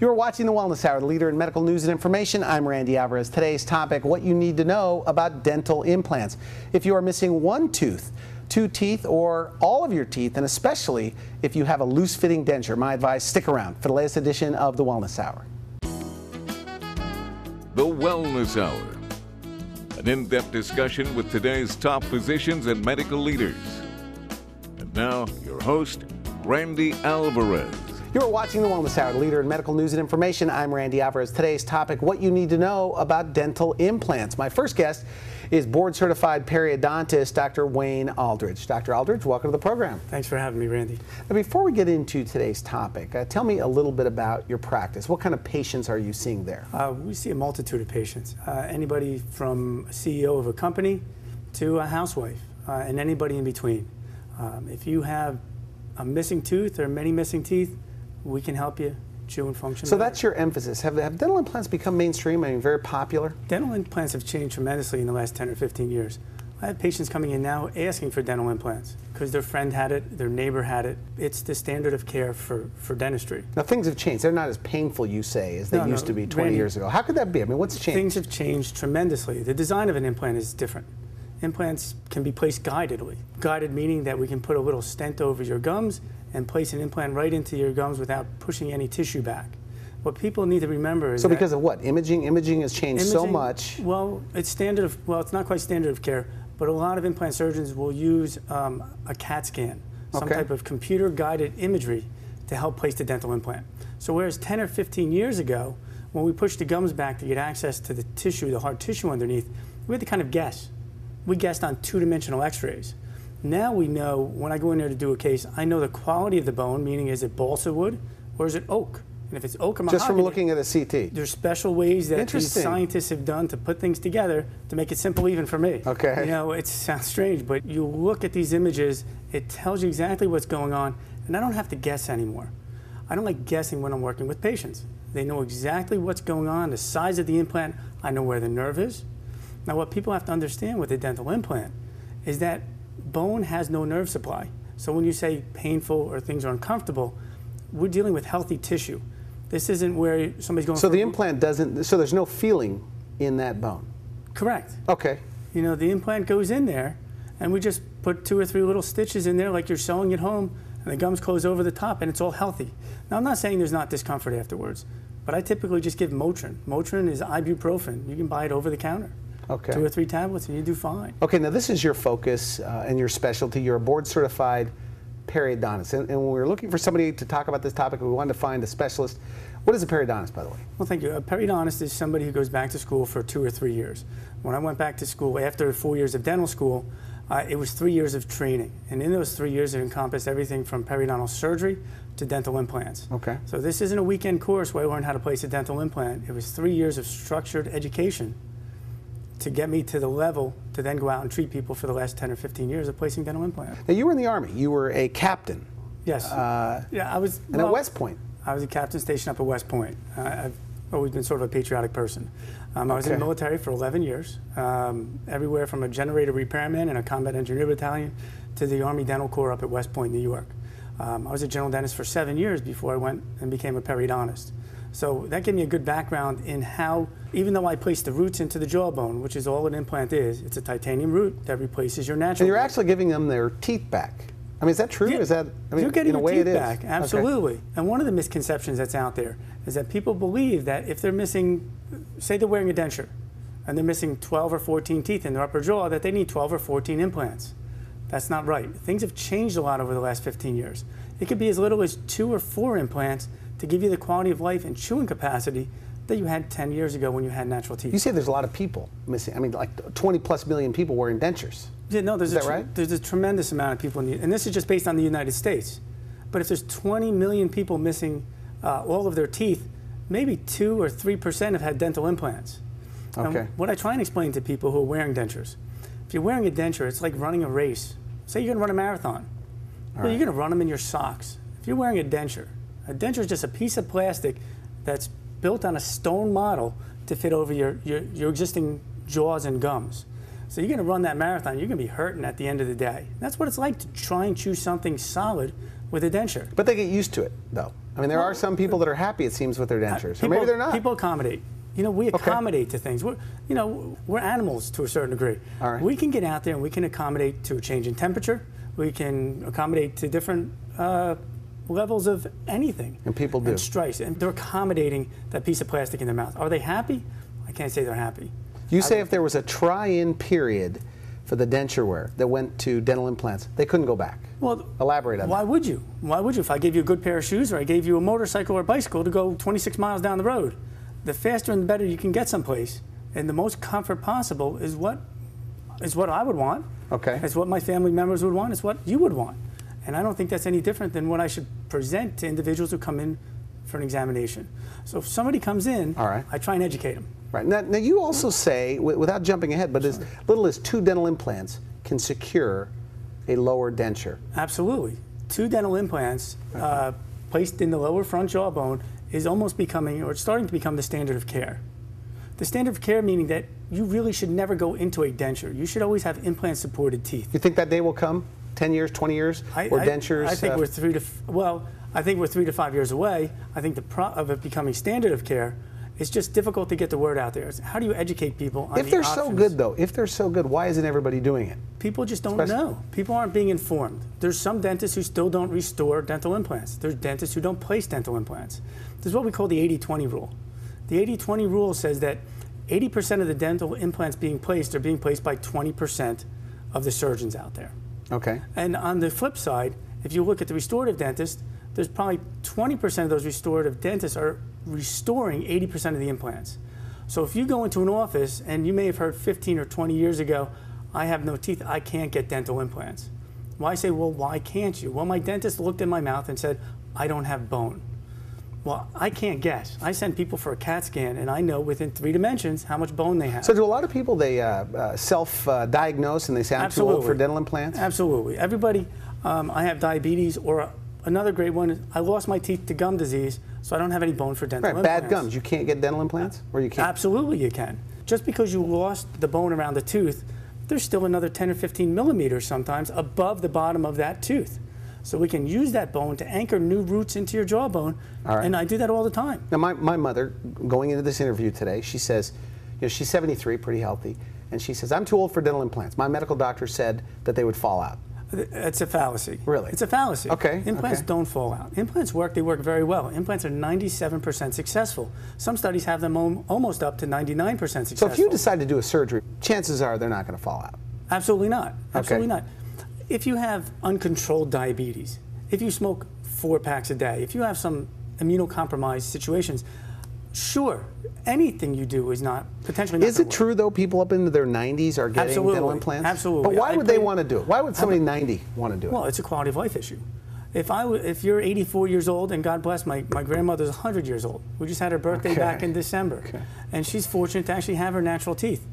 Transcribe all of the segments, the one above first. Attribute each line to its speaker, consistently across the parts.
Speaker 1: You're watching The Wellness Hour, the leader in medical news and information. I'm Randy Alvarez. Today's topic, what you need to know about dental implants. If you are missing one tooth, two teeth, or all of your teeth, and especially if you have a loose-fitting denture, my advice, stick around for the latest edition of The Wellness Hour.
Speaker 2: The Wellness Hour, an in-depth discussion with today's top physicians and medical leaders. And now, your host, Randy Alvarez.
Speaker 1: You're watching The Wellness Hour, the leader in medical news and information. I'm Randy Alvarez. Today's topic, what you need to know about dental implants. My first guest is board-certified periodontist, Dr. Wayne Aldredge. Dr. Aldredge, welcome to the program.
Speaker 3: Thanks for having me, Randy.
Speaker 1: Now, before we get into today's topic, tell me a little bit about your practice. What kind of patients are you seeing there?
Speaker 3: We see a multitude of patients. Anybody from a CEO of a company to a housewife, and anybody in between. If you have a missing tooth or many missing teeth, we can help you chew and function.
Speaker 1: So that's your emphasis. Have dental implants become mainstream? I mean, very popular?
Speaker 3: Dental implants have changed tremendously in the last 10 or 15 years. I have patients coming in now asking for dental implants because their friend had it, their neighbor had it. It's the standard of care for dentistry.
Speaker 1: Now, things have changed. They're not as painful, you say, as they used to be 20 years ago. How could that be? I mean, what's changed?
Speaker 3: Things have changed tremendously. The design of an implant is different. Implants can be placed guidedly. Guided meaning that we can put a little stent over your gums and place an implant right into your gums without pushing any tissue back. What people need to remember is
Speaker 1: so because of what? Imaging? Imaging has changed so much.
Speaker 3: Well, it's it's not quite standard of care, but a lot of implant surgeons will use a CAT scan, some type of computer-guided imagery to help place the dental implant. So whereas 10 or 15 years ago, when we pushed the gums back to get access to the tissue, the hard tissue underneath, we had to kind of guess. We guessed on two-dimensional x-rays. Now we know, when I go in there to do a case, I know the quality of the bone, meaning is it balsa wood or is it oak? And if it's oak or mahogany,
Speaker 1: just from looking at a CT.
Speaker 3: There's special ways that these scientists have done to put things together to make it simple even for me.
Speaker 1: Okay.
Speaker 3: You know, it sounds strange, but you look at these images, it tells you exactly what's going on, and I don't have to guess anymore. I don't like guessing when I'm working with patients. They know exactly what's going on, the size of the implant, I know where the nerve is. Now, what people have to understand with a dental implant is that bone has no nerve supply. So when you say painful or things are uncomfortable, we're dealing with healthy tissue. This isn't where somebody's going.
Speaker 1: So the implant doesn't, so there's no feeling in that bone? Correct. Okay.
Speaker 3: You know, the implant goes in there, and we just put 2 or 3 little stitches in there like you're sewing at home, and the gums close over the top, and it's all healthy. Now, I'm not saying there's not discomfort afterwards, but I typically just give Motrin. Motrin is ibuprofen. You can buy it over the counter.
Speaker 1: Okay.
Speaker 3: 2 or 3 tablets and you do fine.
Speaker 1: Okay, now this is your focus and your specialty. You're a board-certified periodontist. And when we were looking for somebody to talk about this topic, we wanted to find a specialist. What is a periodontist, by the way?
Speaker 3: Well, thank you. A periodontist is somebody who goes back to school for 2 or 3 years. When I went back to school after 4 years of dental school, it was 3 years of training. And in those 3 years, it encompassed everything from periodontal surgery to dental implants.
Speaker 1: Okay.
Speaker 3: So this isn't a weekend course where I learned how to place a dental implant. It was 3 years of structured education to get me to the level to then go out and treat people for the last 10 or 15 years of placing dental implants.
Speaker 1: Now, you were in the Army. You were a captain.
Speaker 3: Yes. Yeah, I was.
Speaker 1: And at West Point.
Speaker 3: I was a captain stationed up at West Point. I've always been sort of a patriotic person. I was in the military for 11 years, everywhere from a generator repairman in a combat engineer battalion to the Army Dental Corps up at West Point, New York. I was a general dentist for 7 years before I went and became a periodontist. So that gave me a good background in how, even though I placed the roots into the jawbone, which is all an implant is, it's a titanium root that replaces your natural.
Speaker 1: And you're actually giving them their teeth back. I mean, is that true?
Speaker 3: Yeah,
Speaker 1: is that, I mean,
Speaker 3: you're getting
Speaker 1: in a way
Speaker 3: your teeth
Speaker 1: it is.
Speaker 3: back, absolutely. Okay. And one of the misconceptions that's out there is that people believe that if they're missing, say they're wearing a denture, and they're missing 12 or 14 teeth in their upper jaw, that they need 12 or 14 implants. That's not right. Things have changed a lot over the last 15 years. It could be as little as 2 or 4 implants to give you the quality of life and chewing capacity that you had 10 years ago when you had natural teeth.
Speaker 1: You say there's a lot of people missing. I mean, like 20 plus million people wearing dentures.
Speaker 3: Yeah, no,
Speaker 1: is that right?
Speaker 3: There's a tremendous amount of people, and this is just based on the United States. But if there's 20 million people missing all of their teeth, maybe 2 or 3% have had dental implants.
Speaker 1: Okay.
Speaker 3: And what I try and explain to people who are wearing dentures, if you're wearing a denture, it's like running a race. Say you're going to run a marathon. Well, you're going to run them in your socks. If you're wearing a denture is just a piece of plastic that's built on a stone model to fit over your existing jaws and gums. So you're going to run that marathon, you're going to be hurting at the end of the day. That's what it's like to try and chew something solid with a denture.
Speaker 1: But they get used to it, though. I mean, there are some people that are happy, it seems, with their dentures. Or maybe they're not.
Speaker 3: People accommodate. You know, we accommodate to things. We're animals to a certain degree.
Speaker 1: All right.
Speaker 3: We can get out there and we can accommodate to a change in temperature. We can accommodate to different levels of anything.
Speaker 1: And people do.
Speaker 3: And stress. And they're accommodating that piece of plastic in their mouth. Are they happy? I can't say they're happy.
Speaker 1: You say if there was a try-in period for the denture wear that went to dental implants, they couldn't go back.
Speaker 3: Well,
Speaker 1: elaborate on that.
Speaker 3: Why would you? Why would you? If I gave you a good pair of shoes or I gave you a motorcycle or bicycle to go 26 miles down the road, the faster and the better you can get someplace, and the most comfort possible is what I would want.
Speaker 1: Okay.
Speaker 3: It's what my family members would want. It's what you would want. And I don't think that's any different than what I should present to individuals who come in for an examination. So if somebody comes in,
Speaker 1: all right,
Speaker 3: I try and educate them.
Speaker 1: Right. Now you also say, without jumping ahead, but as little as 2 dental implants can secure a lower denture.
Speaker 3: Absolutely. 2 dental implants placed in the lower front jawbone is almost becoming, or it's starting to become, the standard of care. The standard of care meaning that you really should never go into a denture. You should always have implant-supported teeth.
Speaker 1: You think that day will come? 10 years, 20 years? Or dentures?
Speaker 3: I think we're 3 to 5 years away. I think of it becoming standard of care. It's just difficult to get the word out there. How do you educate people on
Speaker 1: if they're so good, though, if they're so good, why isn't everybody doing it?
Speaker 3: People just don't know. People aren't being informed. There's some dentists who still don't restore dental implants. There's dentists who don't place dental implants. There's what we call the 80-20 rule. The 80-20 rule says that 80% of the dental implants being placed are being placed by 20% of the surgeons out there.
Speaker 1: Okay.
Speaker 3: And on the flip side, if you look at the restorative dentist, there's probably 20% of those restorative dentists are restoring 80% of the implants. So if you go into an office and you may have heard 15 or 20 years ago, I have no teeth, I can't get dental implants. Well, I say, well, why can't you? Well, my dentist looked in my mouth and said, I don't have bone. Well, I can't guess. I send people for a CAT scan, and I know within 3 dimensions how much bone they have.
Speaker 1: So do a lot of people, they self-diagnose and they say, I'm too old for dental implants?
Speaker 3: Absolutely. Everybody, I have diabetes, or another great one is I lost my teeth to gum disease, so I don't have any bone for dental implants.
Speaker 1: Bad gums. You can't get dental implants? Or you can't?
Speaker 3: Absolutely you can. Just because you lost the bone around the tooth, there's still another 10 or 15 millimeters sometimes above the bottom of that tooth. So we can use that bone to anchor new roots into your jawbone, and I do that all the time.
Speaker 1: Now my mother, going into this interview today, she says, you know, she's 73, pretty healthy, and she says, I'm too old for dental implants. My medical doctor said that they would fall out.
Speaker 3: It's a fallacy.
Speaker 1: Really?
Speaker 3: It's a fallacy.
Speaker 1: Okay.
Speaker 3: Implants don't fall out. Implants work, they work very well. Implants are 97% successful. Some studies have them almost up to 99% successful.
Speaker 1: So if you decide to do a surgery, chances are they're not going to fall out.
Speaker 3: Absolutely not. Absolutely not. If you have uncontrolled diabetes, if you smoke 4 packs a day, if you have some immunocompromised situations, sure, anything you do is not potentially not.
Speaker 1: Is it true, though, people up into their 90s are getting dental implants?
Speaker 3: Absolutely.
Speaker 1: But why would they want to do it? Why would somebody 90 want to do it?
Speaker 3: Well, it's a quality of life issue. If you're 84 years old, and God bless, my grandmother's 100 years old. We just had her birthday back in December. And she's fortunate to actually have her natural teeth.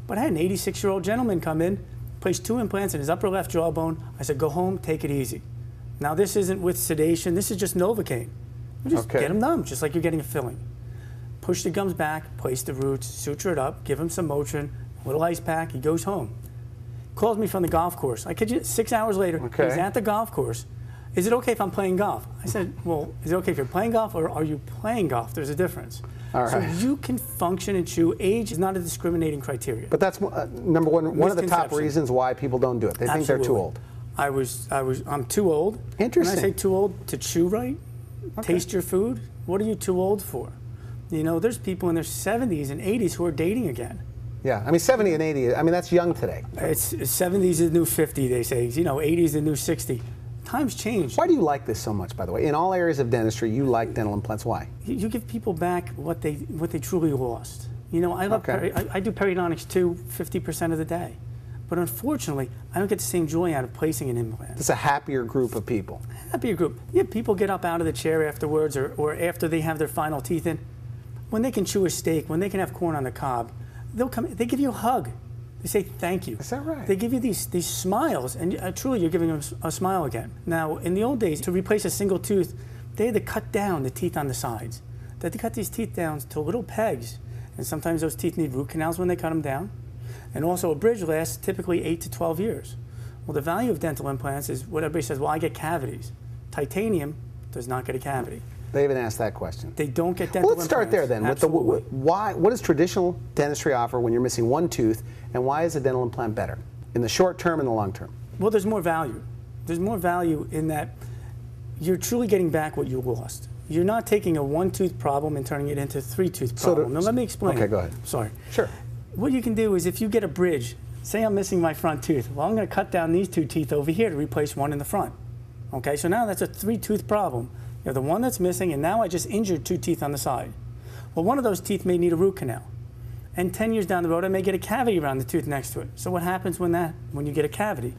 Speaker 3: But I had an 86-year-old gentleman come in, placed 2 implants in his upper left jawbone. I said, go home, take it easy. Now, this isn't with sedation. This is just Novocaine. You just get him numb, just like you're getting a filling. Push the gums back, place the roots, suture it up, give him some Motrin, a little ice pack, he goes home. Calls me from the golf course. I kid you, 6 hours later, he's at the golf course. Is it okay if I'm playing golf? I said, well, is it okay if you're playing golf, or are you playing golf? There's a difference.
Speaker 1: All right.
Speaker 3: So you can function and chew. Age is not a discriminating criteria.
Speaker 1: But that's number one of the top reasons why people don't do it. They think they're too old.
Speaker 3: I'm too old.
Speaker 1: Interesting.
Speaker 3: When I say too old to chew right, taste your food, what are you too old for? You know, there's people in their 70s and 80s who are dating again.
Speaker 1: Yeah, I mean 70 and 80, I mean that's young today.
Speaker 3: It's 70s is the new 50, they say. You know, 80s is the new 60. Times change.
Speaker 1: Why do you like this so much, by the way? In all areas of dentistry, you like dental implants. Why?
Speaker 3: You give people back what they truly lost. You know, I love I do periodontics too 50% of the day. But unfortunately, I don't get the same joy out of placing an implant.
Speaker 1: It's a happier group of people.
Speaker 3: Happier group. Yeah, people get up out of the chair afterwards, or after they have their final teeth in. When they can chew a steak, when they can have corn on the cob, they'll come. They give you a hug. They say thank you.
Speaker 1: Is that right?
Speaker 3: They give you these smiles, and truly you're giving them a smile again. Now, in the old days, to replace a single tooth, they had to cut down the teeth on the sides. They had to cut these teeth down to little pegs, and sometimes those teeth need root canals when they cut them down. And also a bridge lasts typically 8 to 12 years. Well, the value of dental implants is what everybody says, well, I get cavities. Titanium does not get a cavity.
Speaker 1: They even asked that question.
Speaker 3: They don't get dental
Speaker 1: Let's start there then.
Speaker 3: Absolutely.
Speaker 1: What does traditional dentistry offer when you're missing one tooth, and why is a dental implant better in the short term and the long term?
Speaker 3: Well, there's more value. There's more value in that you're truly getting back what you lost. You're not taking a one-tooth problem and turning it into a three-tooth problem. Now, let me explain.
Speaker 1: Okay, go ahead.
Speaker 3: Sorry.
Speaker 1: Sure.
Speaker 3: What you can do is if you get a bridge, say I'm missing my front tooth, well, I'm going to cut down these two teeth over here to replace one in the front. Okay, so now that's a three-tooth problem. You have the one that's missing, and now I just injured two teeth on the side. Well, one of those teeth may need a root canal. And 10 years down the road, I may get a cavity around the tooth next to it. So what happens when you get a cavity?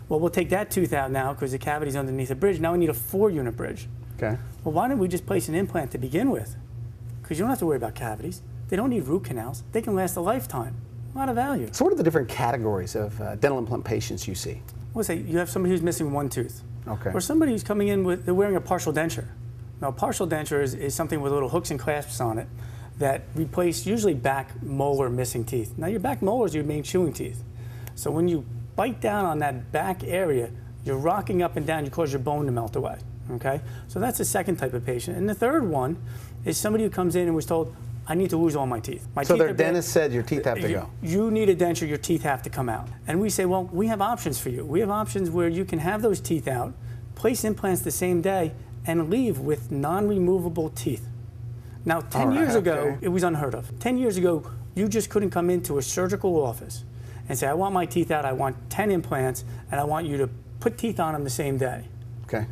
Speaker 3: Well, we'll take that tooth out now because the cavity's underneath the bridge. Now we need a 4-unit bridge.
Speaker 1: Okay.
Speaker 3: Well, why don't we just place an implant to begin with? Because you don't have to worry about cavities. They don't need root canals. They can last a lifetime. A lot of value.
Speaker 1: So what are the different categories of dental implant patients you see?
Speaker 3: We'll say you have somebody who's missing one tooth.
Speaker 1: Okay.
Speaker 3: Or somebody who's coming in they're wearing a partial denture. Now, a partial denture is something with little hooks and clasps on it that replace usually back molar missing teeth. Now, your back molar is your main chewing teeth. So when you bite down on that back area, you're rocking up and down, you cause your bone to melt away. Okay? So that's the second type of patient. And the third one is somebody who comes in and was told, I need to lose all my teeth.
Speaker 1: So their dentist said your teeth have to go.
Speaker 3: You need a denture, your teeth have to come out. And we say, well, we have options for you. We have options where you can have those teeth out, place implants the same day, and leave with non-removable teeth. Now, 10 years ago, it was unheard of. 10 years ago, you just couldn't come into a surgical office and say, I want my teeth out, I want 10 implants, and I want you to put teeth on them the same day.
Speaker 1: Okay.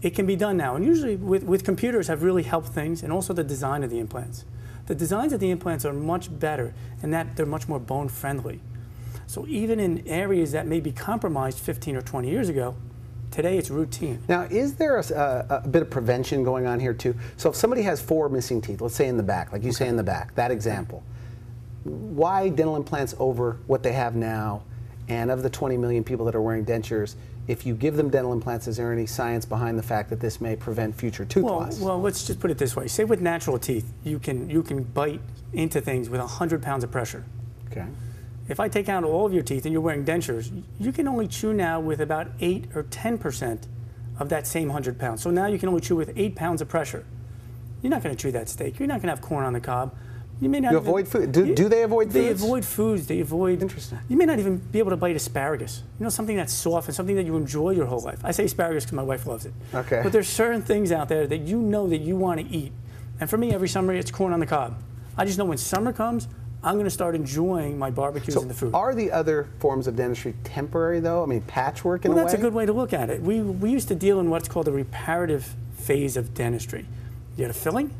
Speaker 3: It can be done now. And usually with computers have really helped things, and also the design of the implants. The designs of the implants are much better in that they're much more bone friendly. So even in areas that may be compromised 15 or 20 years ago, today it's routine.
Speaker 1: Now, is there a bit of prevention going on here too? So if somebody has 4 missing teeth, let's say in the back, like you say in the back, that example, why dental implants over what they have now? And of the 20 million people that are wearing dentures, if you give them dental implants, is there any science behind the fact that this may prevent future tooth loss?
Speaker 3: Well, let's just put it this way. Say with natural teeth, you can bite into things with 100 pounds of pressure.
Speaker 1: Okay.
Speaker 3: If I take out all of your teeth and you're wearing dentures, you can only chew now with about 8 or 10% of that same 100 pounds. So now you can only chew with 8 pounds of pressure. You're not going to chew that steak. You're not going to have corn on the cob. You may not
Speaker 1: avoid food. Do they avoid foods?
Speaker 3: They avoid foods. They avoid.
Speaker 1: Interesting.
Speaker 3: You may not even be able to bite asparagus. You know, something that's soft and something that you enjoy your whole life. I say asparagus because my wife loves it.
Speaker 1: Okay.
Speaker 3: But there's certain things out there that you know that you want to eat. And for me, every summer, it's corn on the cob. I just know when summer comes, I'm going to start enjoying my barbecues and the food.
Speaker 1: Are the other forms of dentistry temporary, though? I mean, patchwork in a way?
Speaker 3: Well, that's a good way to look at it. We used to deal in what's called the reparative phase of dentistry. You had a filling,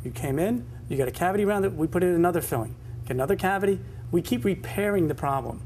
Speaker 3: you came in, you got a cavity around it, we put in another filling. Get another cavity, we keep repairing the problem.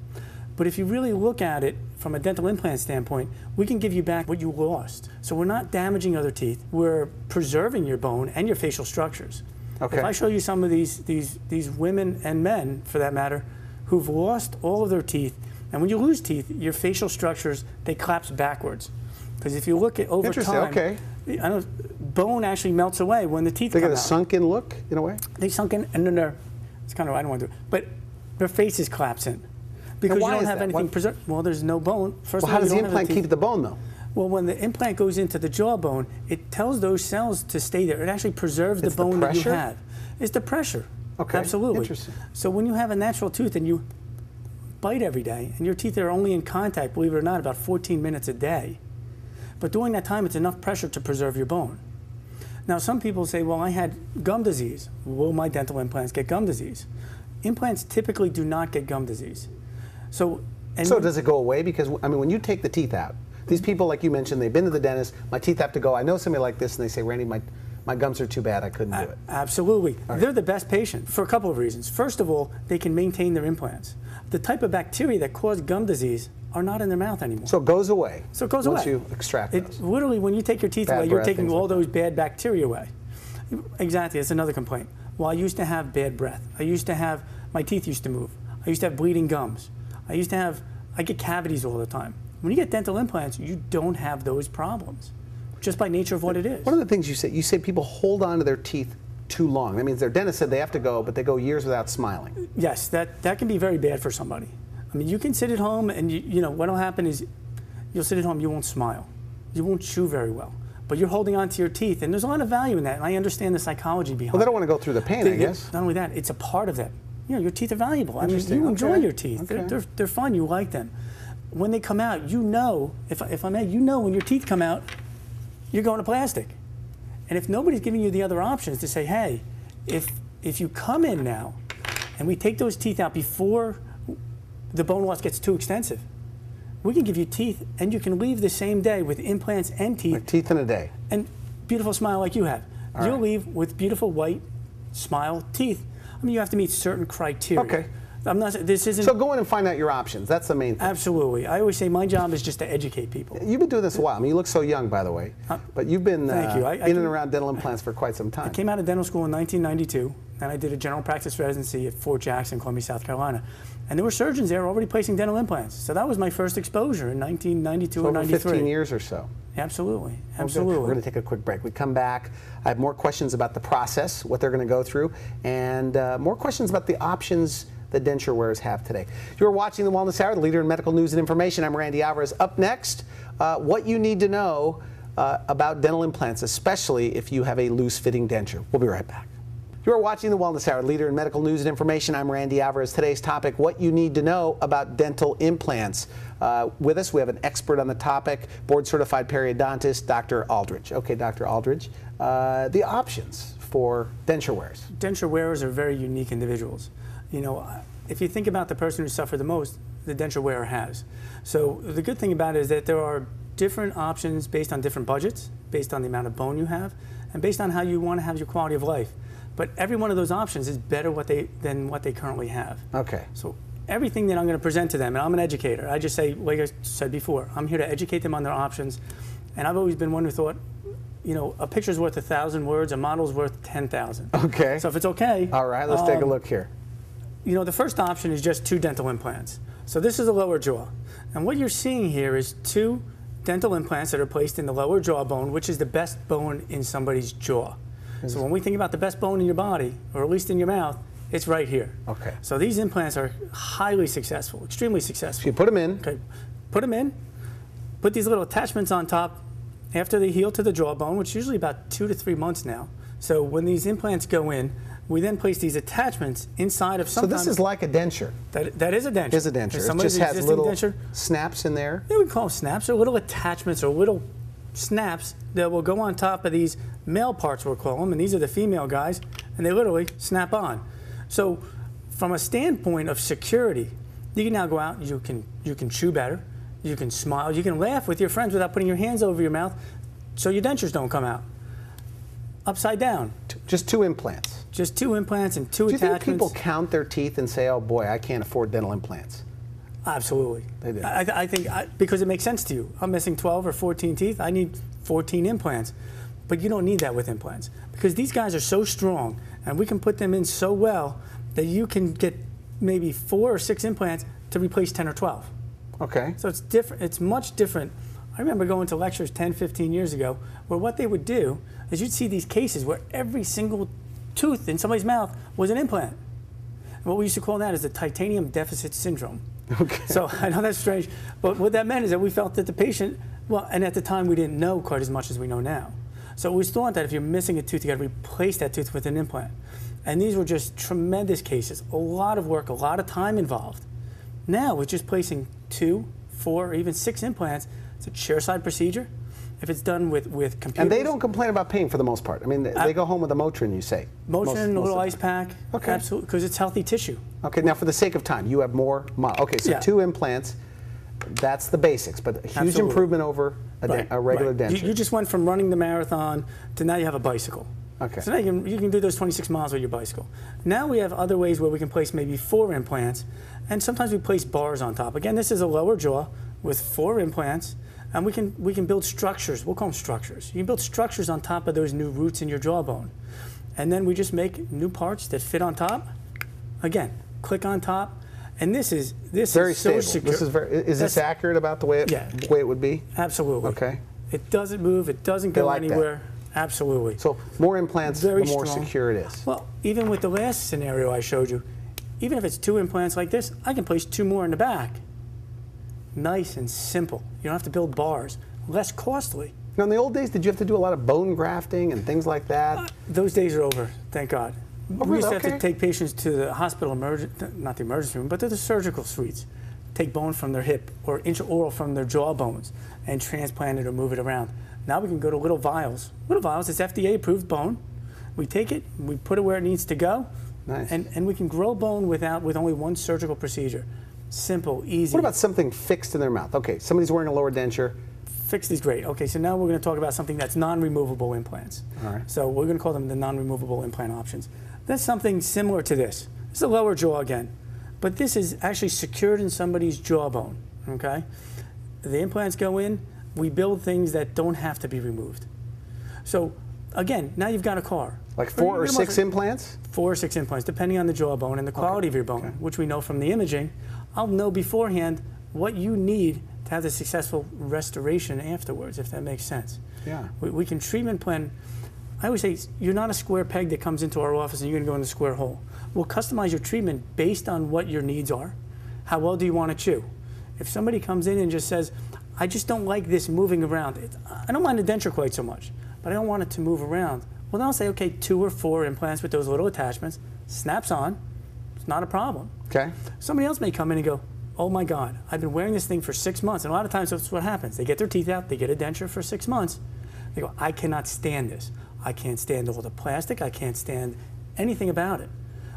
Speaker 3: But if you really look at it from a dental implant standpoint, we can give you back what you lost. So we're not damaging other teeth, we're preserving your bone and your facial structures.
Speaker 1: Okay.
Speaker 3: If I show you some of these women and men, for that matter, who've lost all of their teeth, and when you lose teeth, your facial structures, they collapse backwards. Because if you look at over time,
Speaker 1: okay.
Speaker 3: I know bone actually melts away when the teeth come out.
Speaker 1: They got a sunken look, in a way?
Speaker 3: They sunk in, and then it's kind of, I don't want to do it, but their faces collapse in. Because you don't have anything preserved. Well, there's no bone.
Speaker 1: Well, how does the implant keep the bone, though?
Speaker 3: Well, when the implant goes into the jawbone, it tells those cells to stay there. It actually preserves the bone that you have. It's the pressure.
Speaker 1: Okay.
Speaker 3: Absolutely.
Speaker 1: Interesting.
Speaker 3: So when you have a natural tooth and you bite every day, and your teeth are only in contact, believe it or not, about 14 minutes a day, but during that time, it's enough pressure to preserve your bone. Now, some people say, well, I had gum disease. Will my dental implants get gum disease? Implants typically do not get gum disease. So
Speaker 1: does it go away? Because, I mean, when you take the teeth out, these people, like you mentioned, they've been to the dentist, my teeth have to go. I know somebody like this, and they say, Randy, my gums are too bad, I couldn't do it.
Speaker 3: Absolutely.
Speaker 1: Right.
Speaker 3: They're the best patient for a couple of reasons. First of all, they can maintain their implants. The type of bacteria that cause gum disease are not in their mouth anymore.
Speaker 1: So it goes away.
Speaker 3: So it goes away.
Speaker 1: Once you extract those.
Speaker 3: Literally, when you take your teeth away, you're taking all those bad bacteria away. Exactly, that's another complaint. Well, I used to have bad breath. My teeth used to move. I used to have bleeding gums. I get cavities all the time. When you get dental implants, you don't have those problems, just by nature of what it is.
Speaker 1: One of the things you say people hold on to their teeth too long. That means their dentist said they have to go, but they go years without smiling.
Speaker 3: Yes, that can be very bad for somebody. I mean, you can sit at home and you know what'll happen is you'll sit at home, you won't smile. You won't chew very well. but you're holding on to your teeth, and there's a lot of value in that, and I understand the psychology behind it.
Speaker 1: Well, they don't want to go through the pain, I guess.
Speaker 3: Not only that, it's a part of them. You know, your teeth are valuable. I mean,
Speaker 1: Interesting.
Speaker 3: you enjoy your teeth.
Speaker 1: Okay.
Speaker 3: They're fun. You like them. When they come out, you know, if I may, you know when your teeth come out, you're going to plastic. And if nobody's giving you the other options to say, hey, if you come in now and we take those teeth out before the bone loss gets too extensive, we can give you teeth and you can leave the same day with implants and teeth.
Speaker 1: Like teeth in a day.
Speaker 3: And beautiful smile like you have.
Speaker 1: All
Speaker 3: You'll
Speaker 1: right.
Speaker 3: leave with beautiful white smile teeth. I mean, you have to meet certain criteria.
Speaker 1: Okay.
Speaker 3: I'm not. This isn't.
Speaker 1: So go in and find out your options. That's the main thing.
Speaker 3: Absolutely. I always say my job is just to educate people.
Speaker 1: You've been doing this a while. I mean, you look so young, by the way. But you've been
Speaker 3: Thank you.
Speaker 1: in and around dental implants for quite some time.
Speaker 3: I came out of dental school in 1992, and I did a general practice residency at Fort Jackson, Columbia, South Carolina. And there were surgeons there already placing dental implants. So that was my first exposure in 1992 or
Speaker 1: over
Speaker 3: 93.
Speaker 1: 15 years or so.
Speaker 3: Absolutely.
Speaker 1: Okay.
Speaker 3: Absolutely.
Speaker 1: We're going to take a quick break. We come back. I have more questions about the process, what they're going to go through, and more questions about the options that denture wearers have today. You're watching The Wellness Hour, the leader in medical news and information. I'm Randy Alvarez. Up next, what you need to know about dental implants, especially if you have a loose-fitting denture. We'll be right back. You're watching The Wellness Hour, leader in medical news and information. I'm Randy Alvarez. Today's topic, what you need to know about dental implants. With us, we have an expert on the topic, board-certified periodontist, Dr. Aldredge. Okay, Dr. Aldredge, the options for denture wearers.
Speaker 3: Denture wearers are very unique individuals. You know, if you think about the person who suffered the most, the denture wearer has. So the good thing about it is that there are different options based on different budgets, based on the amount of bone you have, and based on how you want to have your quality of life. But every one of those options is better than what they currently have.
Speaker 1: Okay.
Speaker 3: So everything that I'm going to present to them, and I'm an educator, I just say, like I said before, I'm here to educate them on their options. And I've always been one who thought, you know, a picture's worth 1,000 words, a model's worth 10,000.
Speaker 1: Okay.
Speaker 3: So if it's okay.
Speaker 1: All right, let's take a look here.
Speaker 3: You know, the first option is just 2 dental implants. So this is the lower jaw. And what you're seeing here is 2 dental implants that are placed in the lower jawbone, which is the best bone in somebody's jaw. So when we think about the best bone in your body, or at least in your mouth, it's right here.
Speaker 1: Okay.
Speaker 3: So these implants are highly successful, extremely
Speaker 1: So
Speaker 3: successful.
Speaker 1: you put them in.
Speaker 3: Okay. Put them in, put these little attachments on top after they heal to the jawbone, which is usually about 2 to 3 months now. So when these implants go in, we then place these attachments inside of sometimes.
Speaker 1: So this is like a denture.
Speaker 3: That is a denture.
Speaker 1: It is a denture. It
Speaker 3: Somebody's
Speaker 1: just has
Speaker 3: existing
Speaker 1: little
Speaker 3: denture,
Speaker 1: snaps in there.
Speaker 3: yeah, we call them snaps, or little attachments, or little snaps that will go on top of these male parts, we'll call them, and these are the female guys, and they literally snap on. So from a standpoint of security, you can now go out, you can chew better, you can smile, you can laugh with your friends without putting your hands over your mouth so your dentures don't come out. Upside down.
Speaker 1: Just 2 implants.
Speaker 3: Just 2 implants and 2
Speaker 1: Do you
Speaker 3: attachments.
Speaker 1: think people count their teeth and say, oh boy, I can't afford dental implants?
Speaker 3: Absolutely.
Speaker 1: They do.
Speaker 3: I think because it makes sense to you. I'm missing 12 or 14 teeth. I need 14 implants. But you don't need that with implants because these guys are so strong and we can put them in so well that you can get maybe 4 or 6 implants to replace 10 or 12.
Speaker 1: Okay.
Speaker 3: So it's different. It's much different. I remember going to lectures 10, 15 years ago where what they would do is you'd see these cases where every single tooth in somebody's mouth was an implant. And what we used to call that is the titanium deficit syndrome.
Speaker 1: Okay.
Speaker 3: So I know that's strange, but what that meant is that we felt that the patient, well, and at the time we didn't know quite as much as we know now. So it was thought that if you're missing a tooth, you got to replace that tooth with an implant. And these were just tremendous cases, a lot of work, a lot of time involved. Now with just placing 2, 4, or even 6 implants, it's a chairside procedure. If it's done with computers.
Speaker 1: And they don't complain about pain for the most part. I mean, they go home with a Motrin, you say.
Speaker 3: Motrin, a little ice
Speaker 1: of the
Speaker 3: pack.
Speaker 1: Okay.
Speaker 3: Absolutely, because it's healthy tissue.
Speaker 1: Okay, now for the sake of time, you have more. Okay, so
Speaker 3: Yeah.
Speaker 1: 2 implants, that's the basics, but a huge
Speaker 3: Absolutely.
Speaker 1: improvement over a regular denture.
Speaker 3: You just went from running the marathon to now you have a bicycle.
Speaker 1: Okay.
Speaker 3: So now you can do those 26 miles with your bicycle. Now we have other ways where we can place maybe 4 implants, and sometimes we place bars on top. Again, this is a lower jaw with 4 implants, and we can build structures. We'll call them structures. You can build structures on top of those new roots in your jawbone. And then we just make new parts that fit on top. Again, click on top. And this is
Speaker 1: very
Speaker 3: so
Speaker 1: stable.
Speaker 3: secure.
Speaker 1: This is this accurate about the way it would be?
Speaker 3: Absolutely.
Speaker 1: Okay.
Speaker 3: It doesn't move. It doesn't go
Speaker 1: like that.
Speaker 3: anywhere. Absolutely.
Speaker 1: So more implants,
Speaker 3: Very
Speaker 1: the more
Speaker 3: strong.
Speaker 1: secure it is.
Speaker 3: Well, even with the last scenario I showed you, even if it's 2 implants like this, I can place 2 more in the back. Nice and simple. You don't have to build bars. Less costly.
Speaker 1: Now, in the old days, did you have to do a lot of bone grafting and things like that?
Speaker 3: Those days are over, thank God.
Speaker 1: Oh,
Speaker 3: We used to
Speaker 1: really?
Speaker 3: have to take patients to the hospital, not the emergency room, but to the surgical suites, take bone from their hip or intraoral from their jaw bones and transplant it or move it around. Now we can go to little vials. Little vials, it's FDA-approved bone. We take it, we put it where it needs to go,
Speaker 1: Nice.
Speaker 3: and we can grow bone with only one surgical procedure. Simple, easy.
Speaker 1: What about something fixed in their mouth? Okay, somebody's wearing a lower denture.
Speaker 3: Fixed is great. Okay, so now we're going to talk about something that's non-removable implants.
Speaker 1: All right.
Speaker 3: So we're going to call them the non-removable implant options. That's something similar to this. It's a lower jaw again, but this is actually secured in somebody's jawbone, okay? The implants go in, we build things that don't have to be removed. So again, now you've got a car.
Speaker 1: Like 4 or 6 implants?
Speaker 3: 4 or 6 implants, depending on the jawbone and the quality of your bone, which we know from the imaging. I'll know beforehand what you need to have the successful restoration afterwards, if that makes sense.
Speaker 1: Yeah.
Speaker 3: We can treatment plan. I always say, you're not a square peg that comes into our office and you're going to go in a square hole. We'll customize your treatment based on what your needs are. How well do you want to chew? If somebody comes in and just says, I just don't like this moving around. I don't mind the denture quite so much, but I don't want it to move around. Well, then I'll say, okay, 2 or 4 implants with those little attachments, snaps on, it's not a problem.
Speaker 1: Okay.
Speaker 3: Somebody else may come in and go, oh my God, I've been wearing this thing for 6 months. And a lot of times that's what happens. They get their teeth out, they get a denture for 6 months. They go, I cannot stand this. I can't stand all the plastic. I can't stand anything about it.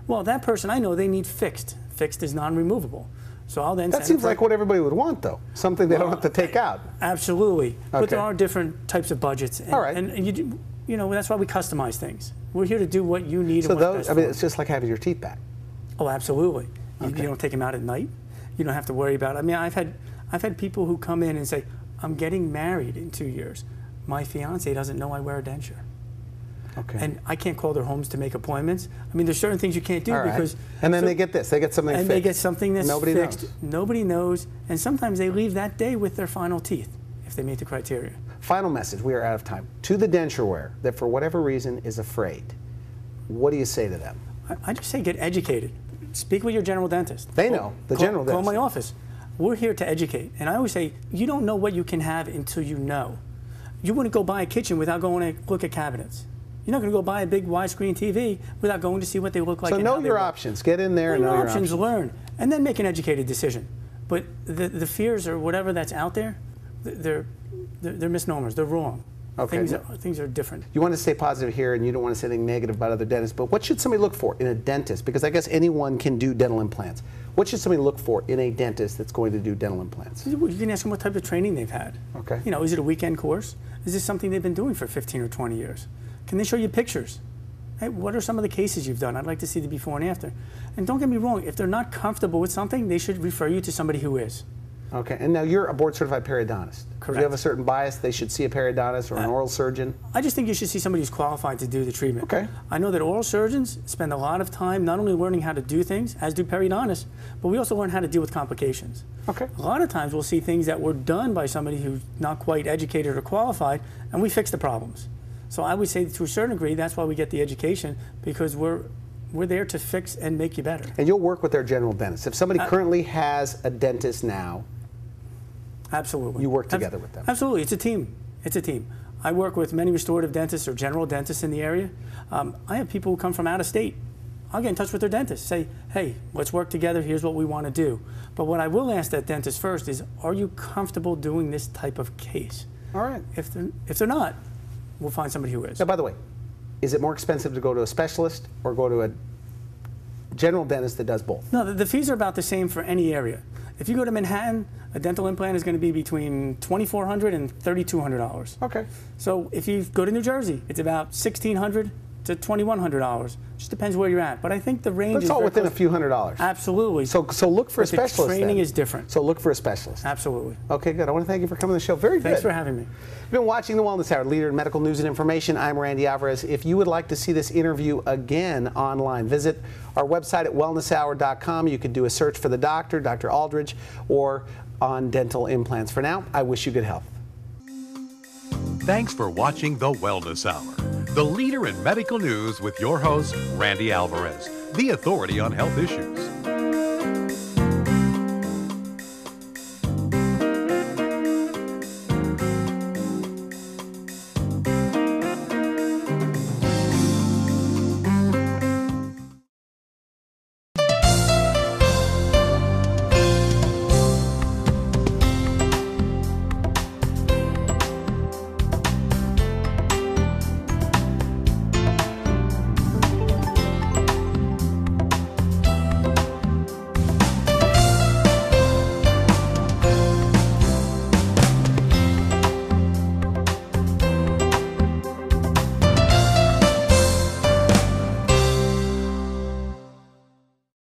Speaker 3: Well, that person, I know they need fixed. Fixed is non-removable. So I'll then
Speaker 1: That seems like what everybody would want, though. Something they don't have to take out.
Speaker 3: Absolutely. But
Speaker 1: Okay.
Speaker 3: there are different types of budgets. And,
Speaker 1: All right.
Speaker 3: And you know, that's why we customize things. We're here to do what you need
Speaker 1: So
Speaker 3: and what's
Speaker 1: those,
Speaker 3: best
Speaker 1: I mean,
Speaker 3: for
Speaker 1: it's just like having your teeth back.
Speaker 3: Oh, absolutely. You
Speaker 1: Okay.
Speaker 3: don't take them out at night. You don't have to worry about it. I mean, I've had people who come in and say, I'm getting married in 2 years. My fiance doesn't know I wear a denture.
Speaker 1: Okay.
Speaker 3: And I can't call their homes to make appointments. I mean, there's certain things you can't do
Speaker 1: All right.
Speaker 3: because...
Speaker 1: And then
Speaker 3: so-
Speaker 1: they get this. They get something
Speaker 3: and
Speaker 1: fixed.
Speaker 3: they get something that's
Speaker 1: Nobody
Speaker 3: fixed.
Speaker 1: knows.
Speaker 3: Nobody knows. And sometimes they leave that day with their final teeth if they meet the criteria.
Speaker 1: Final message. We are out of time. To the denture wearer that for whatever reason is afraid, what do you say to them?
Speaker 3: I just say get educated. Speak with your general dentist.
Speaker 1: They know. The general
Speaker 3: Call
Speaker 1: dentist.
Speaker 3: my office. We're here to educate. And I always say, you don't know what you can have until you know. You wouldn't go buy a kitchen without going to look at cabinets. You're not going to go buy a big widescreen TV without going to see what they look like.
Speaker 1: So
Speaker 3: and
Speaker 1: know
Speaker 3: how they
Speaker 1: your
Speaker 3: look.
Speaker 1: options. Get in there and know
Speaker 3: Know
Speaker 1: your
Speaker 3: your options,
Speaker 1: options.
Speaker 3: learn, and then make an educated decision. But the fears or whatever that's out there, they're misnomers. They're wrong.
Speaker 1: Okay.
Speaker 3: Things are different.
Speaker 1: You want to stay positive here, and you don't want to say anything negative about other dentists, but what should somebody look for in a dentist? Because I guess anyone can do dental implants. What should somebody look for in a dentist that's going to do dental implants?
Speaker 3: You can ask them what type of training they've had.
Speaker 1: Okay.
Speaker 3: You know, is it a weekend course? Is this something they've been doing for 15 or 20 years? Can they show you pictures? Hey, what are some of the cases you've done? I'd like to see the before and after. And don't get me wrong, if they're not comfortable with something, they should refer you to somebody who is.
Speaker 1: Okay, and now you're a board-certified periodontist. Do
Speaker 3: Correct.
Speaker 1: you have a certain bias they should see a periodontist or an oral surgeon?
Speaker 3: I just think you should see somebody who's qualified to do the treatment.
Speaker 1: Okay.
Speaker 3: I know that oral surgeons spend a lot of time not only learning how to do things, as do periodontists, but we also learn how to deal with complications.
Speaker 1: Okay.
Speaker 3: A lot of times we'll see things that were done by somebody who's not quite educated or qualified, and we fix the problems. So I would say to a certain degree, that's why we get the education, because we're there to fix and make you better.
Speaker 1: And you'll work with their general dentist. If somebody currently has a dentist now,
Speaker 3: Absolutely.
Speaker 1: you work together with them.
Speaker 3: Absolutely. It's a team. It's a team. I work with many restorative dentists or general dentists in the area. I have people who come from out of state. I'll get in touch with their dentist, say, hey, let's work together. Here's what we want to do. But what I will ask that dentist first is, are you comfortable doing this type of case?
Speaker 1: All right.
Speaker 3: If they're not, we'll find somebody who is.
Speaker 1: Now, by the way, is it more expensive to go to a specialist or go to a general dentist that does both?
Speaker 3: No, the fees are about the same for any area. If you go to Manhattan, a dental implant is going to be between $2,400 and $3,200.
Speaker 1: Okay.
Speaker 3: So if you go to New Jersey, it's about $1,600 to $2,100. Just depends where you're at. But I think the range
Speaker 1: But it's
Speaker 3: is
Speaker 1: all
Speaker 3: very
Speaker 1: within a
Speaker 3: close.
Speaker 1: few $100s.
Speaker 3: Absolutely.
Speaker 1: So look for a
Speaker 3: But
Speaker 1: specialist.
Speaker 3: the training
Speaker 1: then.
Speaker 3: is different.
Speaker 1: So look for a specialist.
Speaker 3: Absolutely.
Speaker 1: Okay, good. I want to thank you for coming on the show. Very good.
Speaker 3: Thanks for having me.
Speaker 1: You've been watching The Wellness Hour, leader in medical news and information. I'm Randy Alvarez. If you would like to see this interview again online, visit our website at wellnesshour.com. You can do a search for the doctor, Dr. Aldredge, or on dental implants. For now, I wish you good health.
Speaker 4: Thanks for watching The Wellness Hour, the leader in medical news with your host, Randy Alvarez, the authority on health issues.